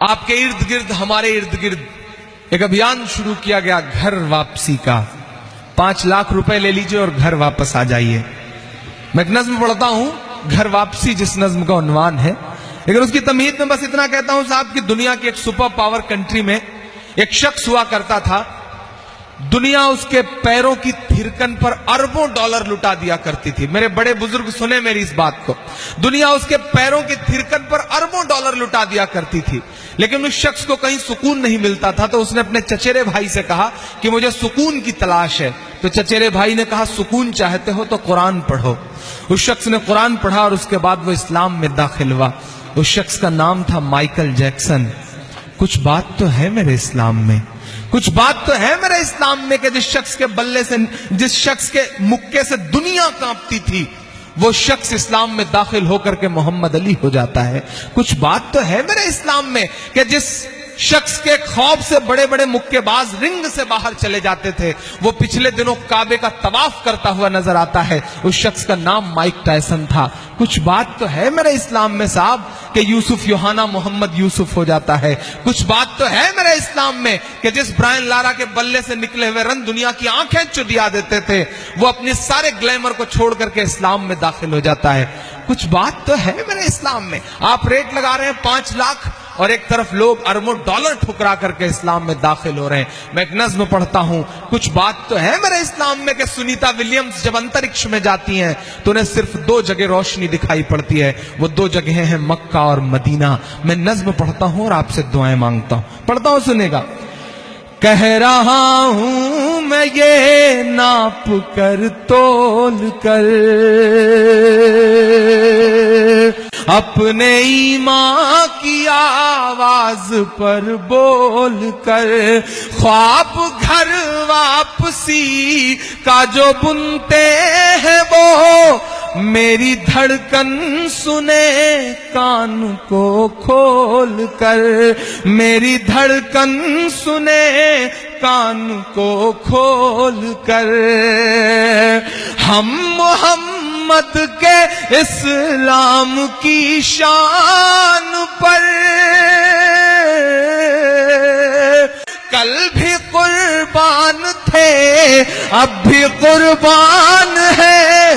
آپ کے ارد گرد ہمارے ارد گرد ایک ابھیان شروع کیا گیا گھر واپسی کا. 5 لاکھ روپے لے لیجئے اور گھر واپس آ جائیے. میں ایک نظم پڑھتا ہوں, گھر واپسی جس نظم کا عنوان ہے, لیکن اس کی تمہید میں بس اتنا کہتا ہوں صاحب کہ دنیا کی ایک سپر پاور کنٹری میں ایک شخص ہوا کرتا تھا. دنیا اس کے پیروں کی تھرکن پر اربوں ڈالر لٹا دیا کرتی تھی. میرے بڑے بزرگ سنیں میری اس بات کو, دنیا اس کے پیروں کی تھرکن پر اربوں ڈالر لٹا دیا کرتی تھی, لیکن اس شخص کو کہیں سکون نہیں ملتا تھا. تو اس نے اپنے چچیرے بھائی سے کہا کہ مجھے سکون کی تلاش ہے. تو چچیرے بھائی نے کہا سکون چاہتے ہو تو قرآن پڑھو. اس شخص نے قرآن پڑھا اور اس کے بعد وہ اسلام میں داخل ہوا. اس شخص کا نام تھا مائیکل جیکسن. کچھ بات تو ہے میرے اسلام میں, کچھ بات تو ہے میرے اسلام میں کہ جس شخص کے بلے سے, جس شخص کے مکے سے دنیا کانپتی تھی, وہ شخص اسلام میں داخل ہو کر کے محمد علی ہو جاتا ہے. کچھ بات تو ہے میرے اسلام میں کہ جس شخص کے خوف سے بڑے بڑے مکے باز رنگ سے باہر چلے جاتے تھے, وہ پچھلے دنوں کعبے کا طواف کرتا ہوا نظر آتا ہے. اس شخص کا نام مائک ٹائسن تھا. کچھ بات تو ہے میرے اسلام میں صاحب کہ یوسف یوحنا محمد یوسف ہو جاتا ہے. کچھ بات تو ہے میرے اسلام میں کہ جس برائن لارا کے بلے سے نکلے ہوئے رن دنیا کی آنکھیں چدیا دیتے تھے, وہ اپنے سارے گلیمر کو چھوڑ کر کے اسلام میں داخل ہو جاتا ہے. کچھ بات تو ہے میرے اسلام میں. آپ ریٹ لگا رہے ہیں 5 لاکھ اور ایک طرف لوگ اربوں ڈالر ٹھکرا کر کے اسلام میں داخل ہو رہے ہیں. میں ایک نظم پڑھتا ہوں, کچھ بات تو ہے میرے اسلام میں کہ سنیتا ولیمز جب انترکش میں جاتی ہیں تو انہیں صرف 2 جگہ روشنی دکھائی پڑتی ہے. وہ 2 جگہیں ہیں مکہ اور مدینہ. میں نظم پڑھتا ہوں اور آپ سے دعائیں مانگتا ہوں. پڑھتا ہوں, سنے گا. کہہ رہا ہوں میں یہ ناپ کر تول کر, اپنے ایمان کی آواز پر بول کر, خواب گھر واپسی کا جو بنتے ہیں وہ میری دھڑکن سنے کان کو کھول کر, میری دھڑکن سنے کان کو کھول کر. ہم محمد کے اسلام کی شان پر کل بھی قربان تھے, اب بھی قربان ہیں.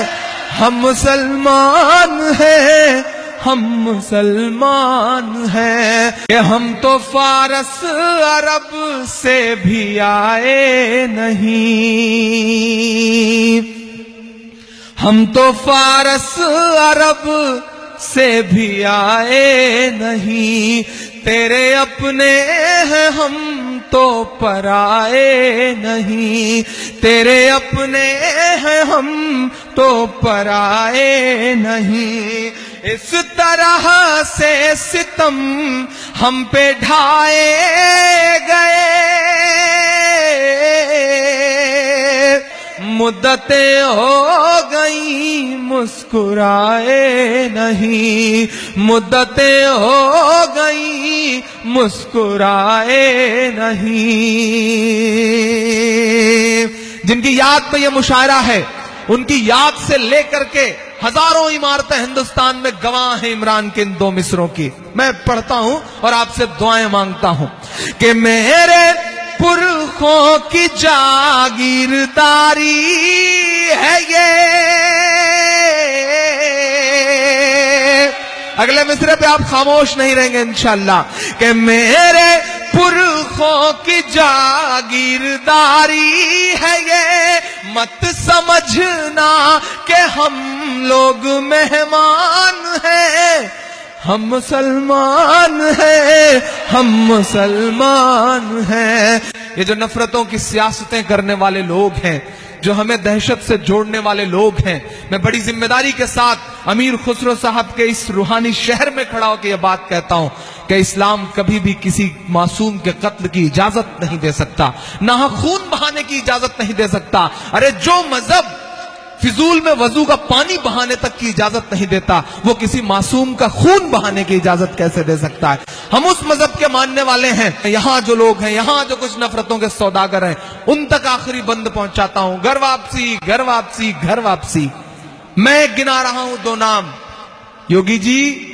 ہم مسلمان ہیں, ہم مسلمان ہیں کہ ہم تو فارس عرب سے بھی آئے نہیں. ہم تو فارس عرب سے بھی آئے نہیں. تیرے اپنے ہیں ہم تو پرائے نہیں. تیرے اپنے ہیں ہم تو پرائے نہیں. اس طرح سے ستم ہم پہ ڈھائے گئے, مدتیں ہو گئیں مسکرائے نہیں. مدتیں ہو گئیں مسکرائے نہیں. جن کی یاد میں یہ مشاعرہ ہے, ان کی یاد سے لے کر کے ہزاروں عمارتیں ہندوستان میں گواہ ہیں عمران کے ان 2 مصروں کی. میں پڑھتا ہوں اور آپ سے دعائیں مانگتا ہوں کہ میرے پرخوں کی جاگیرداری ہے یہ. اگلے مصرے پہ آپ خاموش نہیں رہیں گے انشاءاللہ. کہ میرے پرخوں کی جاگیرداری ہے یہ, مت سمجھنا کہ ہم لوگ مہمان ہیں. ہم مسلمان ہیں, ہم مسلمان ہیں. یہ جو نفرتوں کی سیاستیں کرنے والے لوگ ہیں, جو ہمیں دہشت سے جوڑنے والے لوگ ہیں, میں بڑی ذمہ داری کے ساتھ امیر خسرو صاحب کے اس روحانی شہر میں کھڑا ہو کے یہ بات کہتا ہوں کہ اسلام کبھی بھی کسی معصوم کے قتل کی اجازت نہیں دے سکتا, نہ خون بہانے کی اجازت نہیں دے سکتا. ارے جو مذہب فضول میں وضو کا پانی بہانے تک کی اجازت نہیں دیتا, وہ کسی معصوم کا خون بہانے کی اجازت کیسے دے سکتا ہے؟ ہم اس مذہب کے ماننے والے ہیں. یہاں جو لوگ ہیں, یہاں جو کچھ نفرتوں کے سوداگر ہیں, ان تک آخری بند پہنچاتا ہوں. گھر واپسی, گھر واپسی, گھر واپسی. میں گنا رہا ہوں 2 نام, یوگی جی,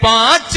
5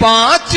5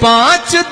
5